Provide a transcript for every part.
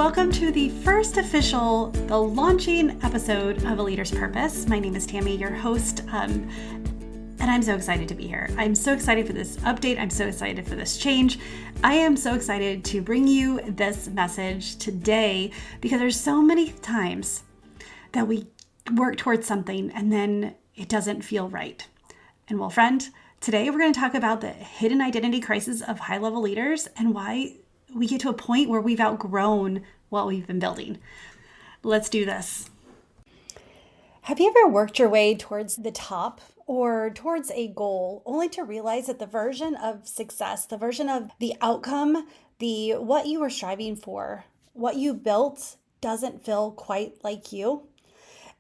welcome to the first official, the launching episode of A Leader's Purpose. My name is Tammy, your host, and I'm so excited to be here. I'm so excited for this update. I'm so excited for this change. I am so excited to bring you this message today because there's so many times that we work towards something and then it doesn't feel right. And well, friend, today we're going to talk about the hidden identity crisis of high-level leaders and why we get to a point where we've outgrown what we've been building. Let's do this. Have you ever worked your way towards the top or towards a goal only to realize that the version of success, the version of the outcome, what you were striving for, what you built doesn't feel quite like you?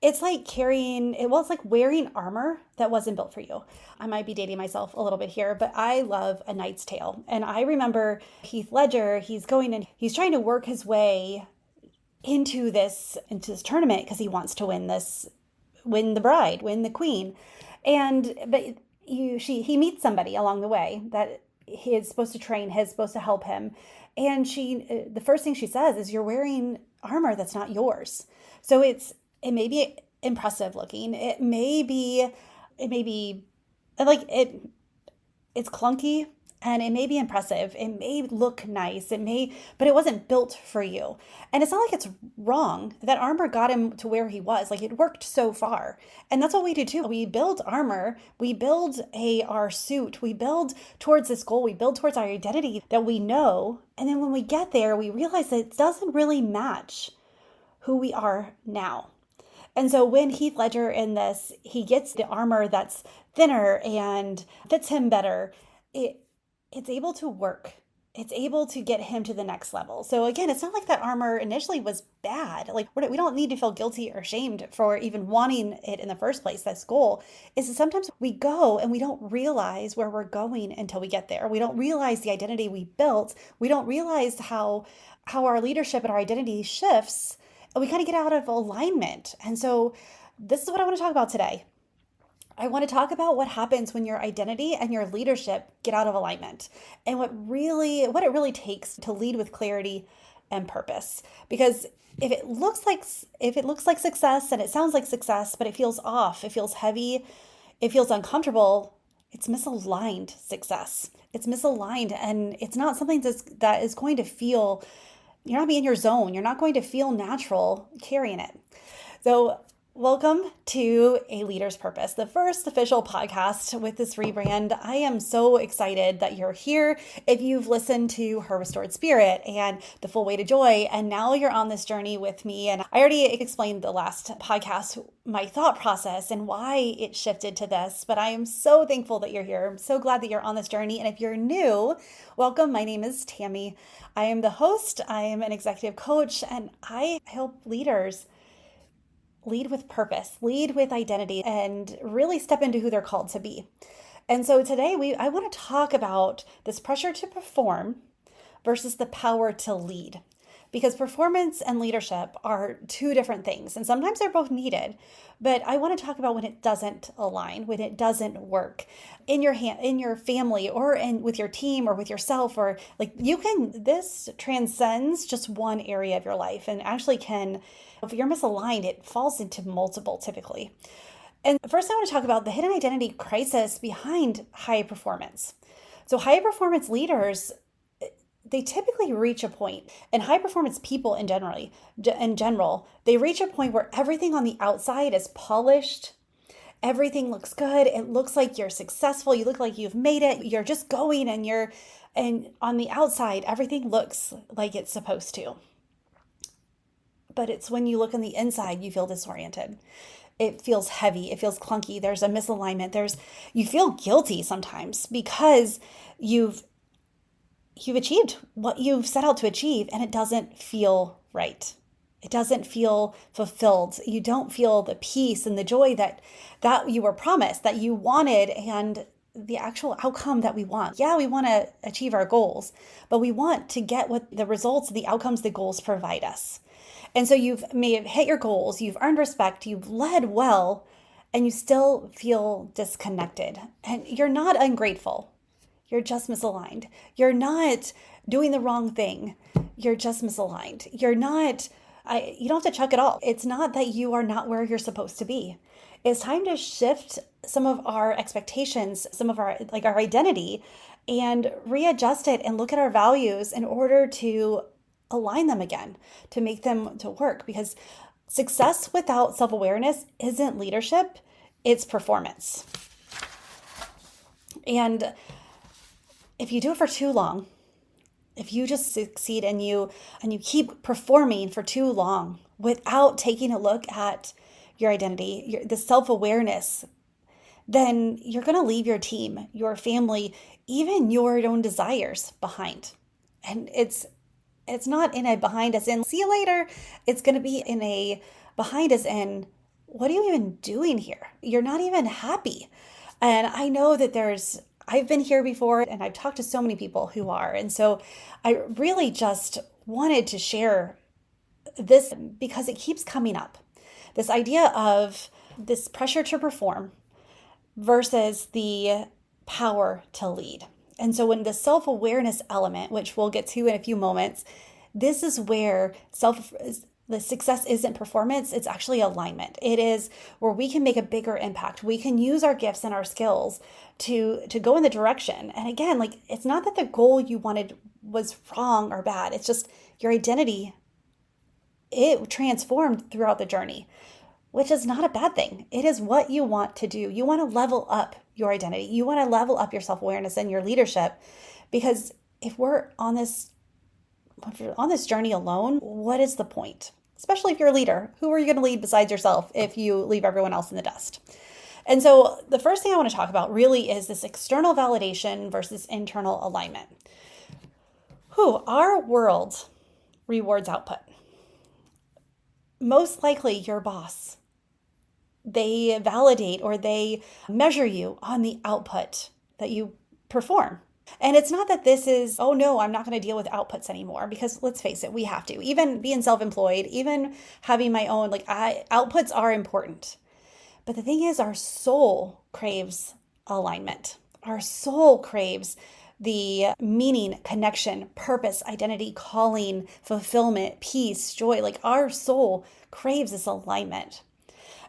It's like it's like wearing armor that wasn't built for you. I might be dating myself a little bit here, but I love A Knight's Tale. And I remember Heath Ledger, he's trying to work his way into this tournament because he wants to win the queen. He meets somebody along the way that he is supposed to train, is supposed to help him. And the first thing she says is, "You're wearing armor that's not yours." So it may be impressive looking. It may be like it's clunky and it may be impressive. It may look nice. But it wasn't built for you. And it's not like it's wrong. That armor got him to where he was. Like, it worked so far. And that's what we do too. We build armor. We build our suit. We build towards this goal. We build towards our identity that we know. And then when we get there, we realize that it doesn't really match who we are now. And so when Heath Ledger in this, he gets the armor that's thinner and fits him better, it's able to work. It's able to get him to the next level. So again, it's not like that armor initially was bad. Like, we don't need to feel guilty or shamed for even wanting it in the first place. This goal is that sometimes we go and we don't realize where we're going until we get there. We don't realize the identity we built. We don't realize how our leadership and our identity shifts. We kind of get out of alignment. And so this is what I want to talk about today. I want to talk about what happens when your identity and your leadership get out of alignment and what it really takes to lead with clarity and purpose. Because if it looks like success and it sounds like success, but it feels off, it feels heavy, it feels uncomfortable, it's misaligned success. It's misaligned, and it's not something that is going to feel. You're not being in your zone. You're not going to feel natural carrying it. So welcome to A Leader's Purpose, the first official podcast with this rebrand. I am so excited that you're here. If you've listened to Her Restored Spirit and The Full Way to Joy, and now you're on this journey with me. And I already explained the last podcast, my thought process and why it shifted to this, but I am so thankful that you're here. I'm so glad that you're on this journey. And if you're new, welcome. My name is Tammy. I am the host. I am an executive coach, and I help leaders lead with purpose, lead with identity, and really step into who they're called to be. And so today I want to talk about this pressure to perform versus the power to lead. Because performance and leadership are two different things, and sometimes they're both needed. But I want to talk about when it doesn't align, when it doesn't work in your family, or with your team, or with yourself, or this transcends just one area of your life, and actually if you're misaligned, it falls into multiple typically. And first, I want to talk about the hidden identity crisis behind high performance. So high performance leaders, they typically reach a point, and high performance people in general, they reach a point where everything on the outside is polished. Everything looks good. It looks like you're successful. You look like you've made it. You're just going, and on the outside, everything looks like it's supposed to. But it's when you look on the inside, you feel disoriented. It feels heavy. It feels clunky. There's a misalignment. You feel guilty sometimes because you've achieved what you've set out to achieve, and it doesn't feel right. It doesn't feel fulfilled. You don't feel the peace and the joy that you were promised, that you wanted, and the actual outcome that we want. Yeah, we want to achieve our goals, but we want to get what the results, the outcomes, the goals provide us. And so you may have hit your goals, you've earned respect, you've led well, and you still feel disconnected. And you're not ungrateful. You're just misaligned. You're not doing the wrong thing. You're just misaligned. You don't have to chuck it all. It's not that you are not where you're supposed to be. It's time to shift some of our expectations, some of our identity, and readjust it and look at our values in order to align them again, to make them to work. Because success without self-awareness isn't leadership, it's performance. And if you do it for too long, if you just succeed and you keep performing for too long without taking a look at your identity, the self-awareness, then you're going to leave your team, your family, even your own desires behind. And it's not in a behind as in see you later. It's going to be in a behind as in what are you even doing here? You're not even happy. And I know that I've been here before and I've talked to so many people who are. And so I really just wanted to share this because it keeps coming up. This idea of this pressure to perform versus the power to lead. And so when the self-awareness element, which we'll get to in a few moments, this is where the success isn't performance, it's actually alignment. It is where we can make a bigger impact. We can use our gifts and our skills to go in the direction. And again, it's not that the goal you wanted was wrong or bad. It's just your identity, it transformed throughout the journey, which is not a bad thing. It is what you want to do. You want to level up your identity. You want to level up your self-awareness and your leadership, because if you're on this journey alone, what is the point? Especially if you're a leader. Who are you going to lead besides yourself if you leave everyone else in the dust? And so the first thing I want to talk about really is this external validation versus internal alignment. Our world rewards output. Most likely your boss, they validate or they measure you on the output that you perform. And it's not that this is, oh no, I'm not going to deal with outputs anymore, because let's face it, we have to. Even being self-employed, even having my own, outputs are important. But the thing is, our soul craves alignment. Our soul craves the meaning, connection, purpose, identity, calling, fulfillment, peace, joy. Our soul craves this alignment.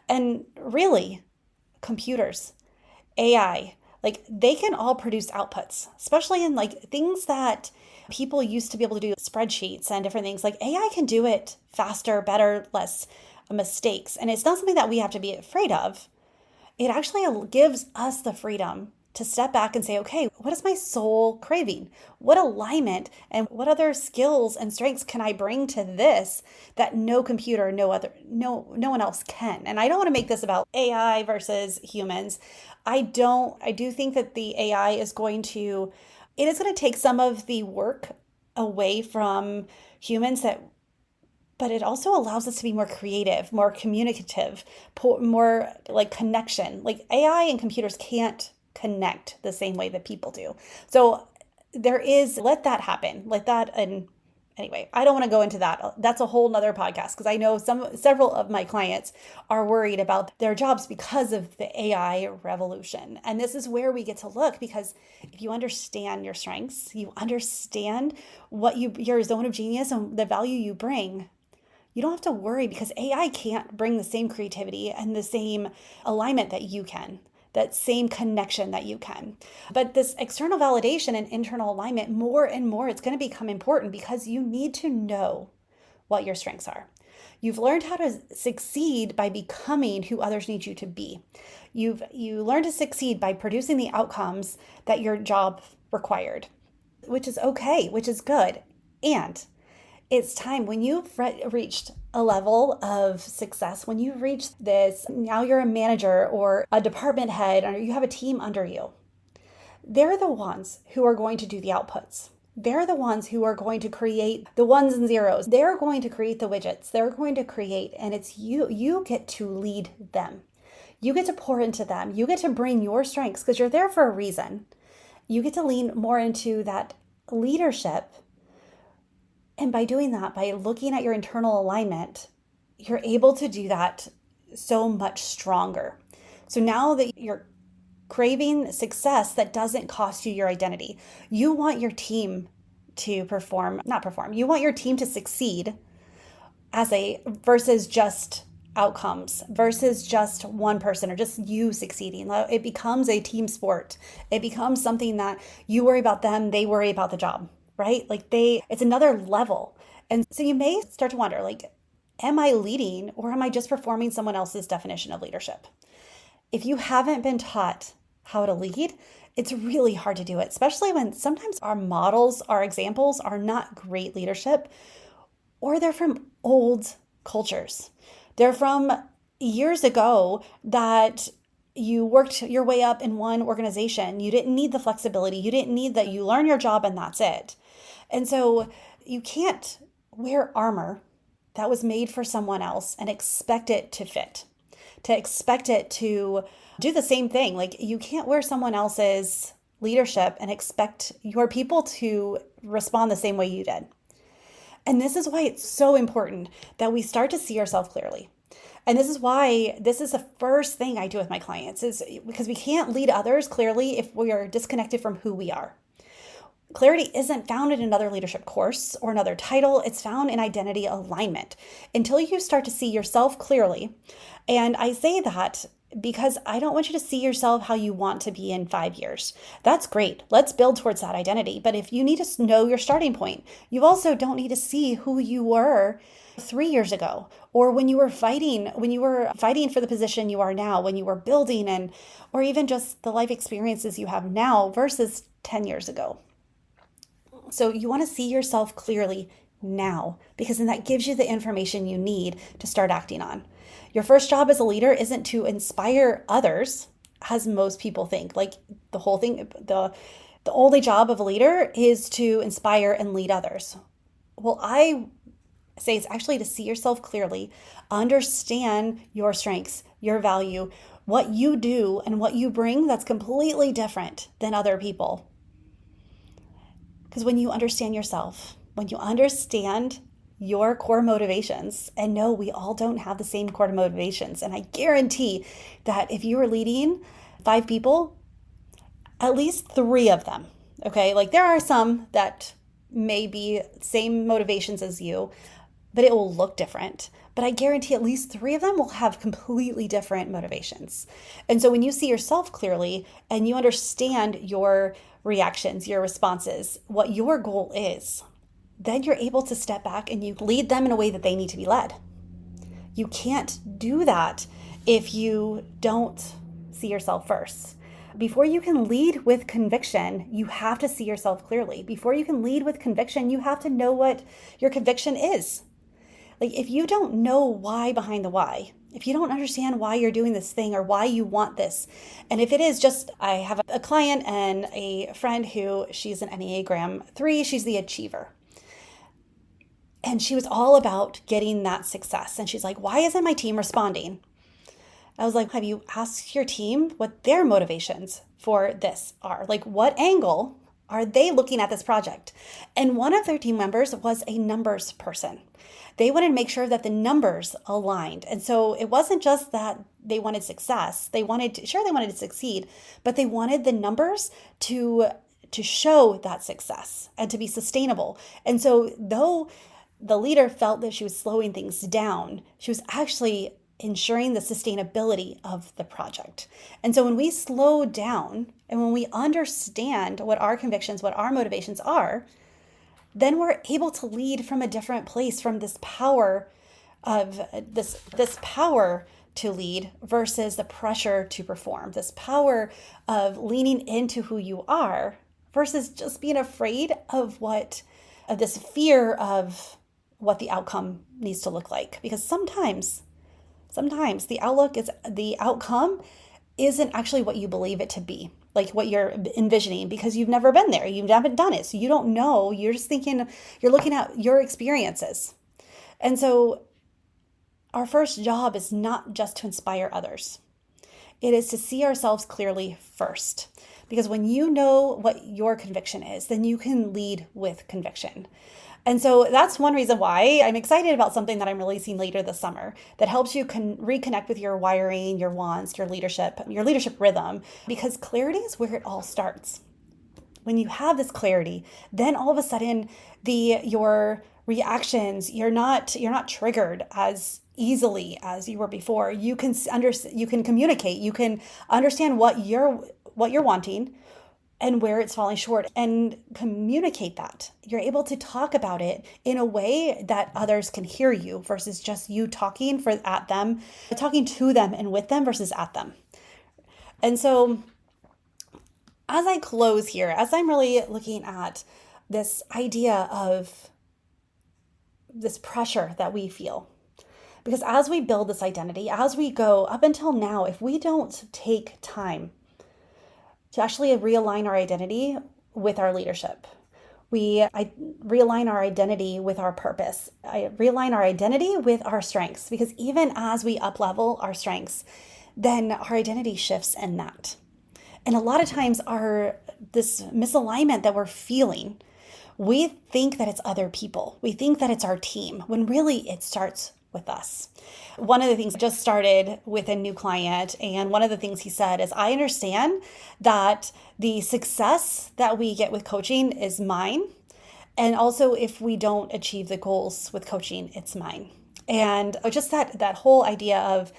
And really, computers, AI, they can all produce outputs, especially in things that people used to be able to do, spreadsheets and different things. AI can do it faster, better, less mistakes. And it's not something that we have to be afraid of. It actually gives us the freedom to step back and say, okay, what is my soul craving? What alignment and what other skills and strengths can I bring to this that no computer, no one else can? And I don't want to make this about AI versus humans. I do think that the AI is going to take some of the work away from humans, but it also allows us to be more creative, more communicative, more connection. AI and computers can't connect the same way that people do. So let that happen. And anyway, I don't want to go into that. That's a whole nother podcast, because I know several of my clients are worried about their jobs because of the AI revolution. And this is where we get to look, because if you understand your strengths, you understand your zone of genius and the value you bring, you don't have to worry, because AI can't bring the same creativity and the same alignment that you can. That same connection that you can. But this external validation and internal alignment, more and more, it's going to become important, because you need to know what your strengths are. You've learned how to succeed by becoming who others need you to be. You learned to succeed by producing the outcomes that your job required, which is okay, which is good. And it's time, when you've reached a level of success, when you've reached this, now you're a manager or a department head, or you have a team under you, they're the ones who are going to do the outputs. They're the ones who are going to create the ones and zeros. They're going to create the widgets. They're going to create, and it's you get to lead them. You get to pour into them. You get to bring your strengths, because you're there for a reason. You get to lean more into that leadership. And by doing that, by looking at your internal alignment, you're able to do that so much stronger. So now that you're craving success that doesn't cost you your identity, you want your team to not perform. You want your team to succeed versus just outcomes, versus just one person or just you succeeding. It becomes a team sport. It becomes something that you worry about them, they worry about the job, right? It's another level. And so you may start to wonder, am I leading or am I just performing someone else's definition of leadership? If you haven't been taught how to lead, it's really hard to do it, especially when sometimes our models, our examples are not great leadership, or they're from old cultures. They're from years ago that you worked your way up in one organization. You didn't need the flexibility. You didn't need that. You learn your job and that's it. And so you can't wear armor that was made for someone else and expect it to fit, to expect it to do the same thing. You can't wear someone else's leadership and expect your people to respond the same way you did. And this is why it's so important that we start to see ourselves clearly. And this is why this is the first thing I do with my clients, is because we can't lead others clearly if we are disconnected from who we are. Clarity isn't found in another leadership course or another title. It's found in identity alignment. Until you start to see yourself clearly, and I say that because I don't want you to see yourself how you want to be in 5 years. That's great. Let's build towards that identity. But if you need to know your starting point, you also don't need to see who you were 3 years ago, or when you were fighting for the position you are now, when you were building, or even just the life experiences you have now versus 10 years ago. So you want to see yourself clearly now, because then that gives you the information you need to start acting on. Your first job as a leader isn't to inspire others, as most people think. The only job of a leader is to inspire and lead others. Well, I say it's actually to see yourself clearly, understand your strengths, your value, what you do and what you bring that's completely different than other people. Because when you understand yourself, when you understand your core motivations, and no, we all don't have the same core motivations. And I guarantee that if you are leading 5 people, at least 3 of them, okay? There are some that may be same motivations as you, but it will look different. But I guarantee at least 3 of them will have completely different motivations. And so when you see yourself clearly and you understand your reactions, your responses, what your goal is, then you're able to step back and you lead them in a way that they need to be led. You can't do that if you don't see yourself first. Before you can lead with conviction, you have to see yourself clearly. Before you can lead with conviction, you have to know what your conviction is. If you don't know why behind the why, if you don't understand why you're doing this thing or why you want this, and if it is just, I have a client and a friend who she's an Enneagram 3, she's the achiever. And she was all about getting that success. And she's like, why isn't my team responding? I was like, have you asked your team what their motivations for this are? What angle are they looking at this project? And one of their team members was a numbers person. They wanted to make sure that the numbers aligned. And so it wasn't just that they wanted success. They wanted to succeed, but they wanted the numbers to show that success and to be sustainable. And so though the leader felt that she was slowing things down, she was actually ensuring the sustainability of the project. And so when we slow down and when we understand what our convictions, what our motivations are, then we're able to lead from a different place, from this power of this power to lead versus the pressure to perform, this power of leaning into who you are versus just being afraid of this fear of what the outcome needs to look like. Because sometimes the outcome isn't actually what you believe it to be, what you're envisioning, because you've never been there. You haven't done it. So you don't know. You're just thinking, you're looking at your experiences. And so our first job is not just to inspire others. It is to see ourselves clearly first. Because when you know what your conviction is, then you can lead with conviction. And so that's one reason why I'm excited about something that I'm releasing later this summer that helps you reconnect with your wiring, your wants, your leadership rhythm, because clarity is where it all starts. when you have this clarity, then all of a sudden your reactions, you're not triggered as easily as you were before. You can communicate, you can understand what you're wanting and where it's falling short and communicate that. You're able to talk about it in a way that others can hear you versus just you talking at them, talking to them and with them versus at them. And so as I close here, as I'm really looking at this idea of this pressure that we feel, because as we build this identity, as we go up until now, if we don't take time to actually realign our identity with our leadership, I realign our identity with our purpose. I realign our identity with our strengths, because even as we up-level our strengths, then our identity shifts in that. And a lot of times this misalignment that we're feeling, we think that it's other people. We think that it's our team, when really it starts with us. One of the things I just started with a new client, and one of the things he said is, I understand that the success that we get with coaching is mine. And also, if we don't achieve the goals with coaching, it's mine. And just that whole idea of,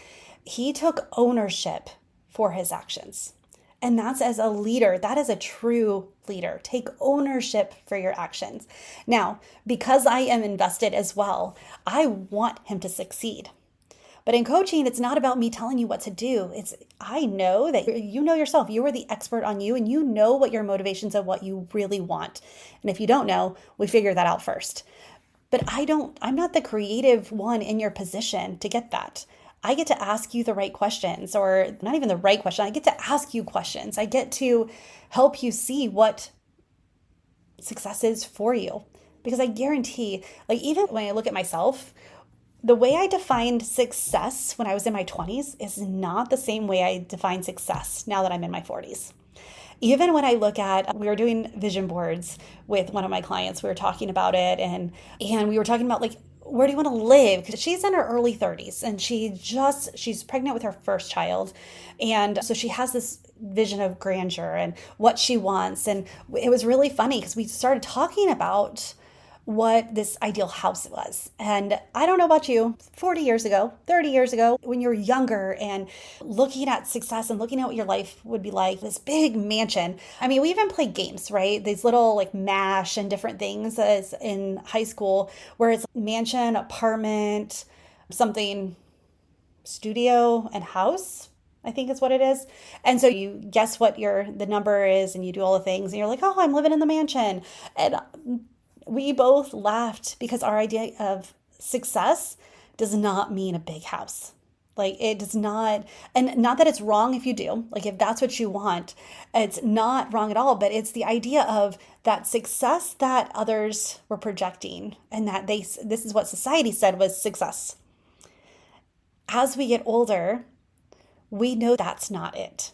he took ownership for his actions. And that's, as a leader, that is a true leader. Take ownership for your actions. Now, because I am invested as well, I want him to succeed. But in coaching, it's not about me telling you what to do. I know that you know yourself. You are the expert on you, and you know what your motivations and what you really want. And if you don't know, we figure that out first. But I'm not the creative one in your position to get that. I get to ask you the right questions, or not even the right question. I get to ask you questions. I get to help you see what success is for you. Because I guarantee, even when I look at myself, the way I defined success when I was in my 20s is not the same way I define success now that I'm in my 40s. Even when I look at, we were doing vision boards with one of my clients, we were talking about it, and we were talking about where do you want to live? Because she's in her early 30s, and she's pregnant with her first child. And so she has this vision of grandeur and what she wants. And it was really funny because we started talking about what this ideal house was. And I don't know about you, 40 years ago, 30 years ago, when you're younger and looking at success and looking at what your life would be like, this big mansion. I mean, we even played games, right? These little MASH and different things as in high school, where it's mansion, apartment, something, studio and house, I think is what it is. And so you guess what the number is, and you do all the things, and you're like, oh, I'm living in the mansion. And we both laughed, because our idea of success does not mean a big house. It does not, and not that it's wrong if you do, if that's what you want, it's not wrong at all, but it's the idea of that success that others were projecting, and that this is what society said was success. As we get older, we know that's not it,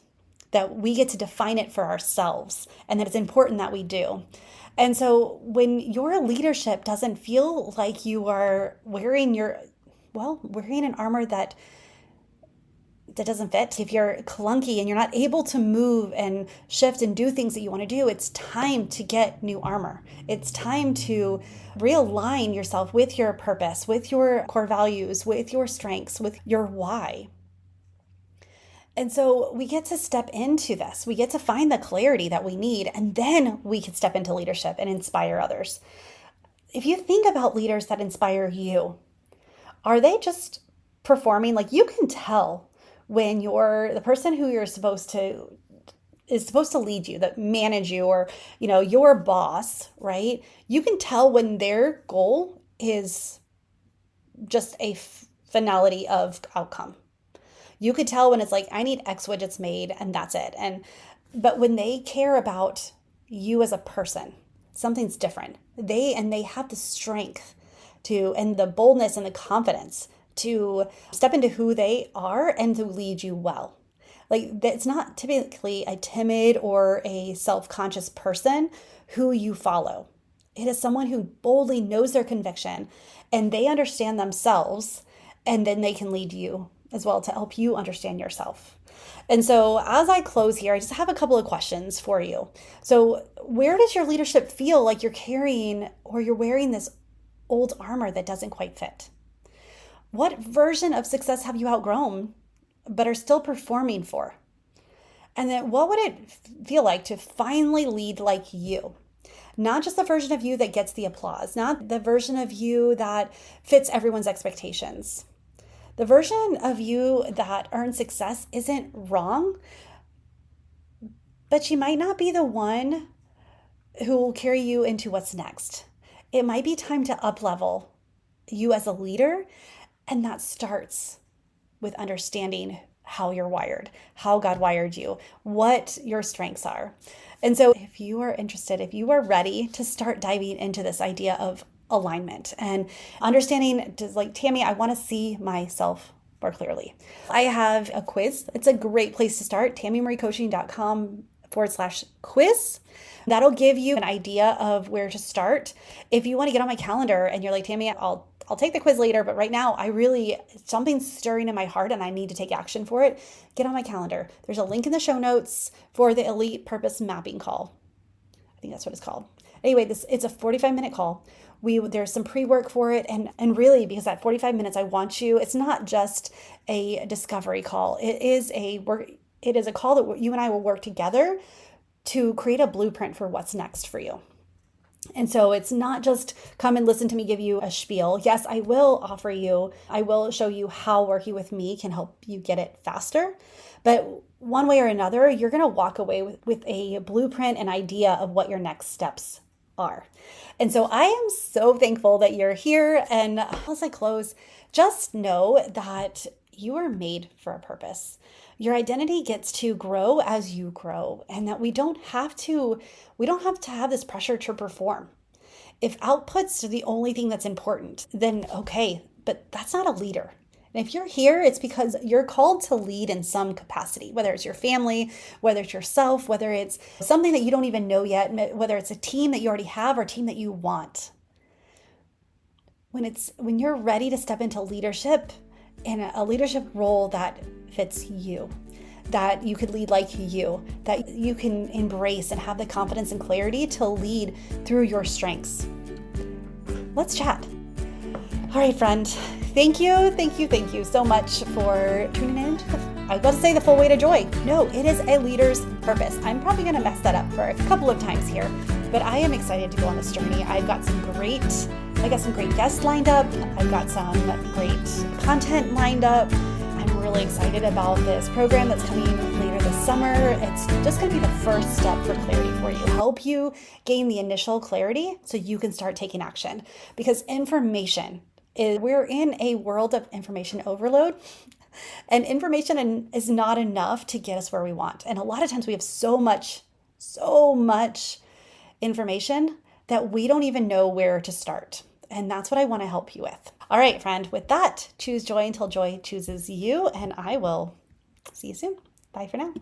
that we get to define it for ourselves, and that it's important that we do. And so when your leadership doesn't feel like you are wearing an armor that doesn't fit, if you're clunky and you're not able to move and shift and do things that you want to do, it's time to get new armor. It's time to realign yourself with your purpose, with your core values, with your strengths, with your why. And so we get to step into this. We get to find the clarity that we need, and then we can step into leadership and inspire others. If you think about leaders that inspire you, are they just performing? You can tell when the person who is supposed to lead you, that manage you, or your boss, right? You can tell when their goal is just a finality of outcome. You could tell when it's I need X widgets made and that's it. But when they care about you as a person, something's different. They have the strength and the boldness and the confidence to step into who they are and to lead you well. It's not typically a timid or a self-conscious person who you follow. It is someone who boldly knows their conviction, and they understand themselves, and then they can lead you as well to help you understand yourself. And so, as I close here, I just have a couple of questions for you. So, where does your leadership feel like you're carrying or you're wearing this old armor that doesn't quite fit? What version of success have you outgrown but are still performing for? And then, what would it feel like to finally lead like you? Not just the version of you that gets the applause, not the version of you that fits everyone's expectations. The version of you that earns success isn't wrong, but she might not be the one who will carry you into what's next. It might be time to up level you as a leader, and that starts with understanding how you're wired, how God wired you, what your strengths are. And so if you are interested, if you are ready to start diving into this idea of alignment and understanding, just like, Tammy, I want to see myself more clearly, I have a quiz. It's a great place to start. TammyMarieCoaching.com/quiz. That'll give you an idea of where to start. If you want to get on my calendar and you're like, Tammy, I'll take the quiz later, but right now something's stirring in my heart and I need to take action for it, get on my calendar. There's a link in the show notes for the Elite Purpose Mapping Call. I think that's what it's called. Anyway, it's a 45-minute call. There's some pre-work for it, and really, because that 45 minutes, I want you, it's not just a discovery call. It is a call that you and I will work together to create a blueprint for what's next for you. And so it's not just come and listen to me give you a spiel. Yes, I will show you how working with me can help you get it faster. But one way or another, you're going to walk away with a blueprint and idea of what your next steps are. And so I am so thankful that you're here. And as I close, just know that you are made for a purpose. Your identity gets to grow as you grow, and that we don't have to have this pressure to perform. If output's the only thing that's important, then okay, but that's not a leader. And if you're here, it's because you're called to lead in some capacity, whether it's your family, whether it's yourself, whether it's something that you don't even know yet, whether it's a team that you already have or a team that you want. When you're ready to step into leadership, in a leadership role that fits you, that you could lead like you, that you can embrace and have the confidence and clarity to lead through your strengths. Let's chat. All right, friend. Thank you so much for tuning in to I was about to say the full weight of joy. No, it is a leader's purpose. I'm probably going to mess that up for a couple of times here, but I am excited to go on this journey. I got some great guests lined up. I've got some great content lined up. I'm really excited about this program that's coming later this summer. It's just going to be the first step for clarity for you, help you gain the initial clarity so you can start taking action. Because we're in a world of information overload, and information is not enough to get us where we want. And a lot of times we have so much information that we don't even know where to start. And that's what I want to help you with. All right, friend, with that, choose joy until joy chooses you, and I will see you soon. Bye for now.